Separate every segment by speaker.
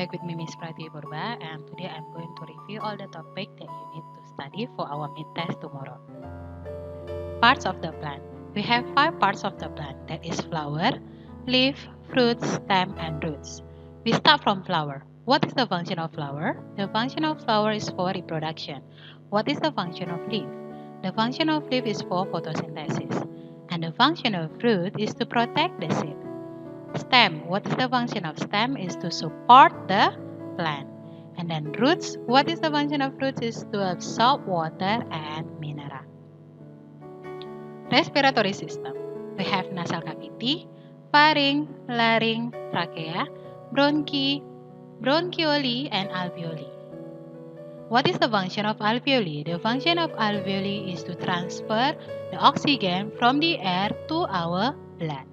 Speaker 1: back with me, Miss Prati Purba, and today I'm going to review all the topic that you need to study for our mid-test tomorrow. Parts of the plant. We have 5 parts of the plant, that is flower, leaf, fruit, stem, and roots. We start from flower. What is the function of flower? The function of flower is for reproduction. What is the function of leaf? The function of leaf is for photosynthesis. And the function of fruit is to protect the seed. Stem, what is the function of stem? Is to support the plant. And then roots, what is the function of roots? Is to absorb water and mineral. Respiratory system. We have nasal cavity, pharynx, larynx, trachea, bronchi, bronchioli, and alveoli. What is the function of alveoli? The function of alveoli is to transfer the oxygen from the air to our blood.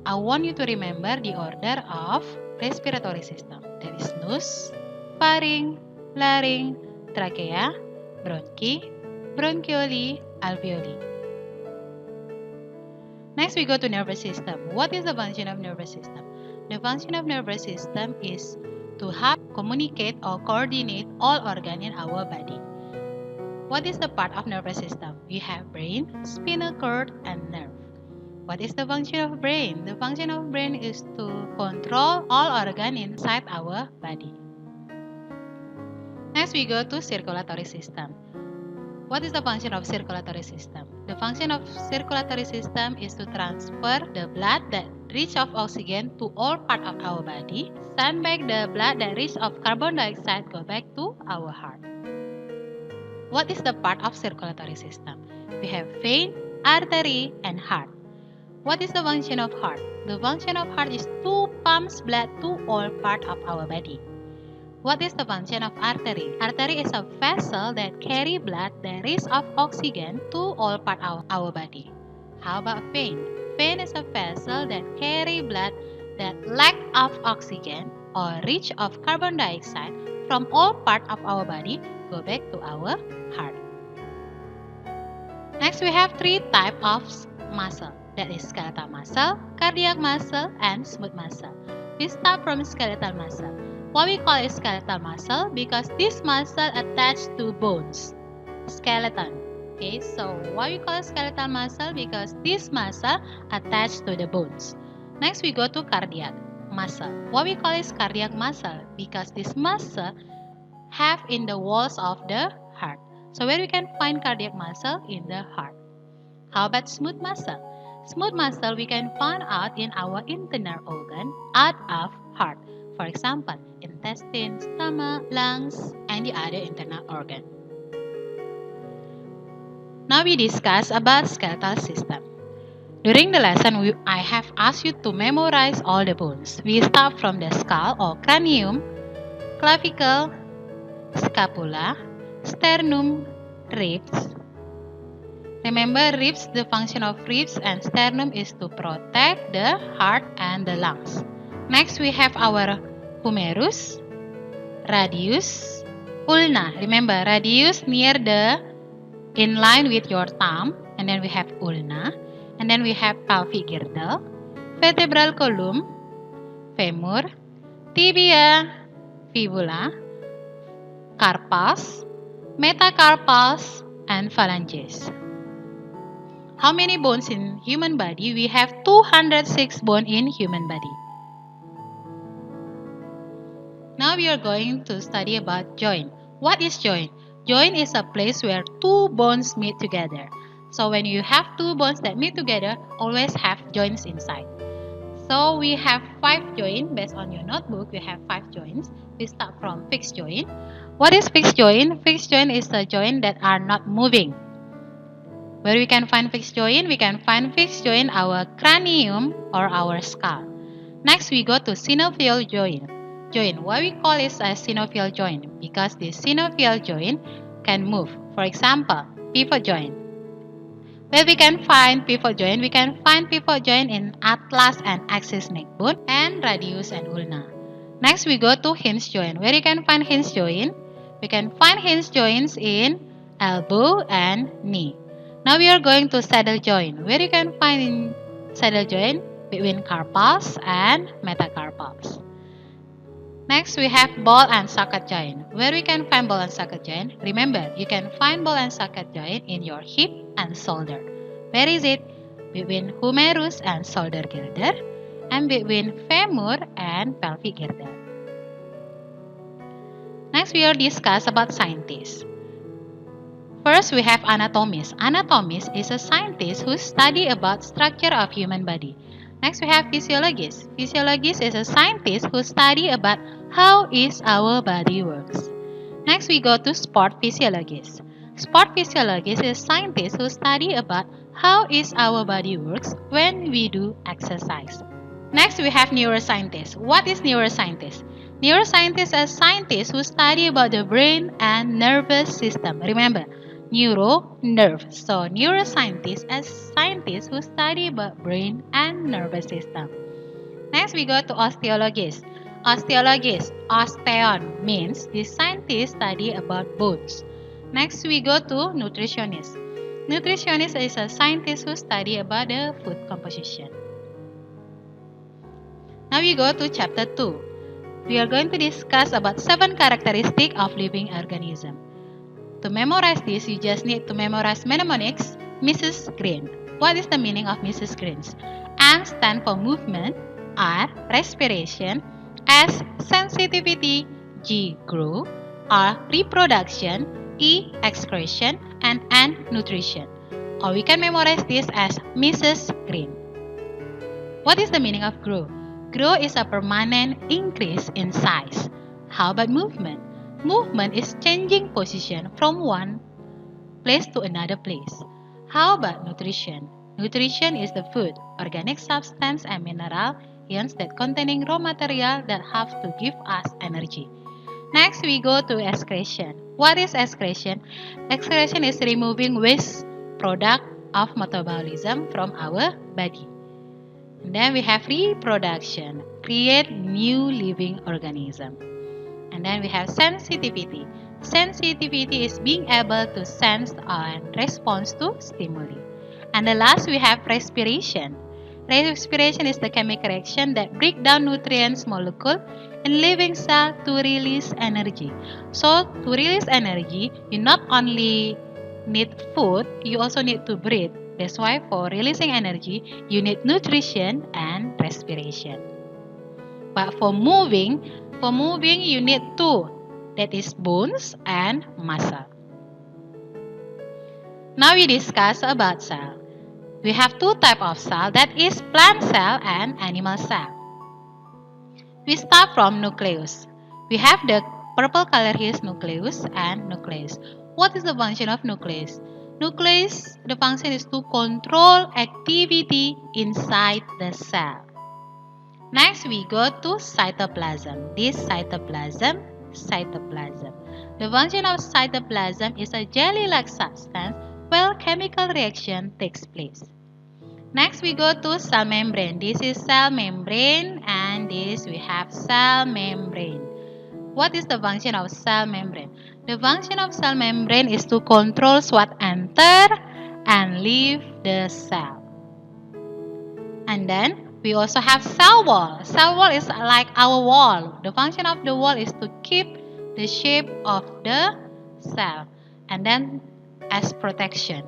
Speaker 1: I want you to remember the order of respiratory system. That is nose, pharynx, larynx, trachea, bronchi, bronchioli, alveoli. Next we go to nervous system. What is the function of nervous system? The function of nervous system is to help communicate or coordinate all organs in our body. What is the part of nervous system? We have brain, spinal cord, and nerve. What is the function of brain? The function of brain is to control all organs inside our body. Next we go to circulatory system. What is the function of circulatory system? The function of circulatory system is to transfer the blood that rich of oxygen to all parts of our body, send back the blood that rich of carbon dioxide go back to our heart. What is the part of circulatory system? We have vein, artery, and heart. What is the function of heart? The function of heart is to pump blood to all parts of our body. What is the function of artery? Artery is a vessel that carry blood that is of oxygen to all parts of our body. How about vein? Vein is a vessel that carry blood that lack of oxygen or rich of carbon dioxide from all parts of our body go back to our heart. Next we have 3 types of muscle. That is skeletal muscle, cardiac muscle, and smooth muscle. We start from skeletal muscle. Why we call it skeletal muscle? Because this muscle attached to bones, skeleton. Okay, so why we call it skeletal muscle? Because this muscle attached to the bones. Next we go to cardiac muscle. Why we call it cardiac muscle? Because this muscle have in the walls of the heart. So where we can find cardiac muscle? In the heart. How about smooth muscle? Smooth muscle we can find out in our internal organ out of heart. For example, intestine, stomach, lungs, and the other internal organ. Now we discuss about skeletal system. During the lesson, I have asked you to memorize all the bones. We start from the skull or cranium, clavicle, scapula, sternum, ribs. Remember, ribs, the function of ribs and sternum is to protect the heart and the lungs. Next, we have our humerus, radius, ulna. Remember, radius near in line with your thumb. And then we have ulna. And then we have pelvic girdle, vertebral column, femur, tibia, fibula, carpals, metacarpals, and phalanges. How many bones in human body? We have 206 bones in human body. Now we are going to study about joint. What is joint? Joint is a place where 2 bones meet together. So when you have 2 bones that meet together, always have joints inside. So we have 5 joints. Based on your notebook, we have 5 joints. We start from fixed joint. What is fixed joint? Fixed joint is a joint that are not moving. Where we can find fixed joint? We can find fixed joint our cranium or our skull. Next we go to synovial joint. Why we call it a synovial joint? Because the synovial joint can move. For example, pivot joint. Where we can find pivot joint? We can find pivot joint in atlas and axis neck bone and radius and ulna. Next we go to hinge joint. Where you can find hinge joint? We can find hinge joints in elbow and knee. Now we are going to saddle joint. Where you can find in saddle joint? Between carpals and metacarpals. Next, we have ball and socket joint. Where we can find ball and socket joint? Remember, you can find ball and socket joint in your hip and shoulder. Where is it? Between humerus and shoulder girder, and between femur and pelvic girder. Next, we will discuss about scientists. First, we have anatomist. Anatomist is a scientist who study about structure of human body. Next, we have physiologist. Physiologist is a scientist who study about how is our body works. Next, we go to sport physiologist. Sport physiologist is a scientist who study about how is our body works when we do exercise. Next, we have neuroscientist. What is neuroscientist? Neuroscientist is a scientist who study about the brain and nervous system. Remember, neuro, nerve. So, neuroscientist is scientists who study about brain and nervous system. Next, we go to osteologist. Osteologist, osteon means this scientist study about bones. Next, we go to nutritionist. Nutritionist is a scientist who study about the food composition. Now we go to chapter 2. We are going to discuss about 7 characteristics of living organism. To memorize this, you just need to memorize mnemonics, Mrs. Green. What is the meaning of Mrs. Green's? M stands for movement, R, respiration, S, sensitivity, G, grow, R, reproduction, E, excretion, and N, nutrition. Or we can memorize this as Mrs. Green. What is the meaning of grow? Grow is a permanent increase in size. How about movement? Movement is changing position from one place to another place. How about nutrition? Nutrition is the food, organic substance and mineral ions that containing raw material that have to give us energy. Next, we go to excretion. What is excretion? Excretion is removing waste product of metabolism from our body. And then we have reproduction, create new living organism. And then we have sensitivity. Sensitivity is being able to sense and respond to stimuli. And the last we have respiration. Respiration is the chemical reaction that break down nutrients molecule in living cell to release energy. So to release energy, you not only need food, you also need to breathe. That's why for releasing energy, you need nutrition and respiration. But for moving you need 2. That is bones and muscle. Now we discuss about cell. We have 2 types of cell, that is plant cell and animal cell. We start from nucleus. We have the purple color here is nucleus and nucleus. What is the function of nucleus? Nucleus, the function is to control activity inside the cell. Next, we go to cytoplasm. This cytoplasm. The function of cytoplasm is a jelly-like substance where chemical reaction takes place. Next, we go to cell membrane. This is cell membrane and this we have cell membrane. What is the function of cell membrane? The function of cell membrane is to control what enter and leave the cell. And then we also have cell wall. Cell wall is like our wall. The function of the wall is to keep the shape of the cell and then as protection.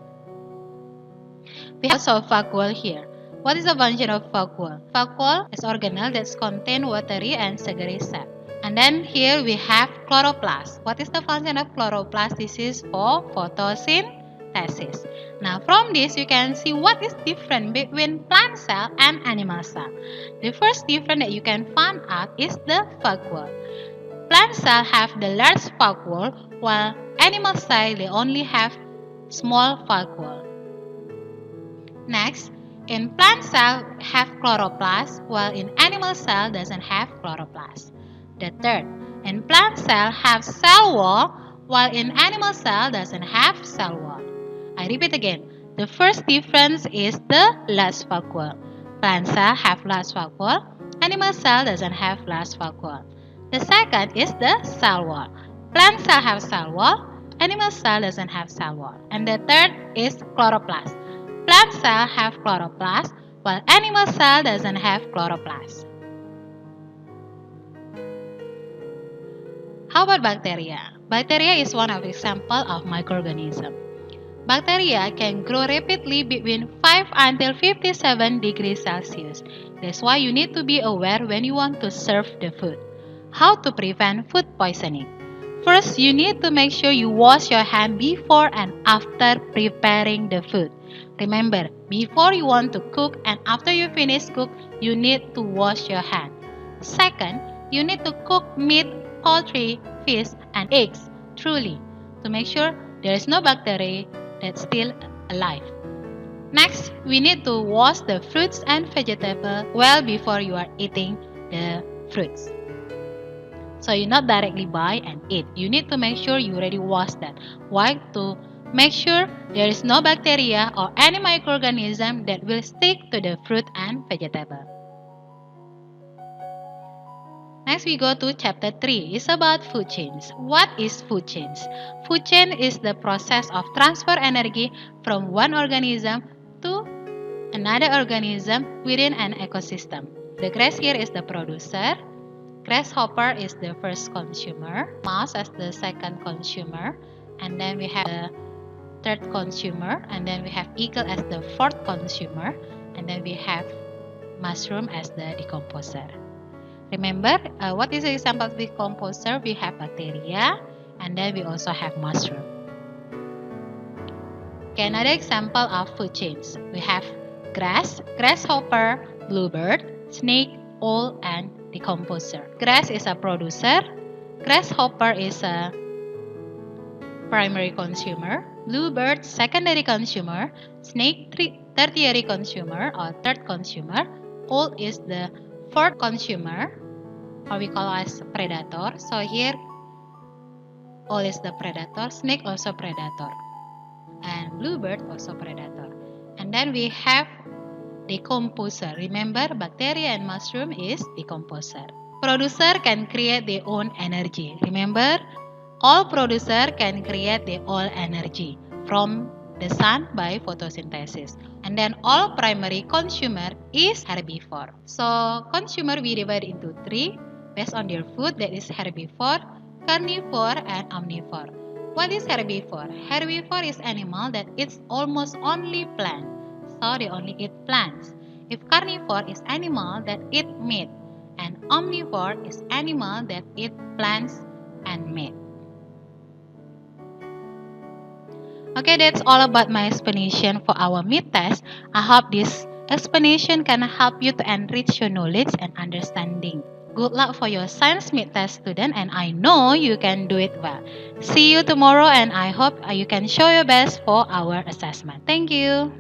Speaker 1: We have also vacuole here. What is the function of vacuole? Vacuole is organelle that contain watery and sugary cell. And then here we have chloroplast. What is the function of chloroplast? This is for photosynthesis. Now from this you can see what is different between plant cell and animal cell. The first difference that you can find out is the vacuole. Plant cell have the large vacuole while animal cell they only have small vacuole. Next, in plant cell have chloroplast while in animal cell doesn't have chloroplast. The third, in plant cell have cell wall while in animal cell doesn't have cell wall. I repeat again. The first difference is the large vacuole. Plant cell have large vacuole, animal cell doesn't have large vacuole. The second is the cell wall. Plant cell have cell wall, animal cell doesn't have cell wall. And the third is chloroplast. Plant cell have chloroplast while animal cell doesn't have chloroplast. How about bacteria? Bacteria is one of example of microorganism. Bacteria can grow rapidly between 5 until 57 degrees Celsius. That's why you need to be aware when you want to serve the food. How to prevent food poisoning? First, you need to make sure you wash your hand before and after preparing the food. Remember, before you want to cook and after you finish cook, you need to wash your hand. Second, you need to cook meat, poultry, fish, and eggs thoroughly to make sure there is no bacteria that's still alive. Next, we need to wash the fruits and vegetables well before you are eating the fruits. So you not directly buy and eat. You need to make sure you already wash that. Why? To make sure there is no bacteria or any microorganism that will stick to the fruit and vegetable. Next we go to chapter 3. It's about food chains. What is food chains? Food chain is the process of transfer energy from one organism to another organism within an ecosystem. The grass here is the producer. Grasshopper is the first consumer. Mouse as the second consumer. And then we have the third consumer. And then we have eagle as the fourth consumer. And then we have mushroom as the decomposer. Remember, what is the example of decomposer? We have bacteria, and then we also have mushroom. Okay, another example of food chains. We have grass, grasshopper, bluebird, snake, owl, and decomposer. Grass is a producer. Grasshopper is a primary consumer. Bluebird, secondary consumer. Snake, tertiary consumer or third consumer. Owl is the fourth consumer, or we call as predator. So here, owl is the predator, snake also predator, and bluebird also predator. And then we have decomposer. Remember, bacteria and mushroom is decomposer. Producer can create their own energy. Remember, all producer can create their own energy from the sun by photosynthesis. And then all primary consumer is herbivore. So consumer we divide into 3 based on their food, that is herbivore, carnivore, and omnivore. What is herbivore? Herbivore is animal that eats almost only plants. So they only eat plants. If carnivore is animal that eat meat, and omnivore is animal that eat plants and meat. Okay, that's all about my explanation for our meat test. I hope this explanation can help you to enrich your knowledge and understanding. Good luck for your science meat test, student, and I know you can do it well. See you tomorrow, and I hope you can show your best for our assessment. Thank you.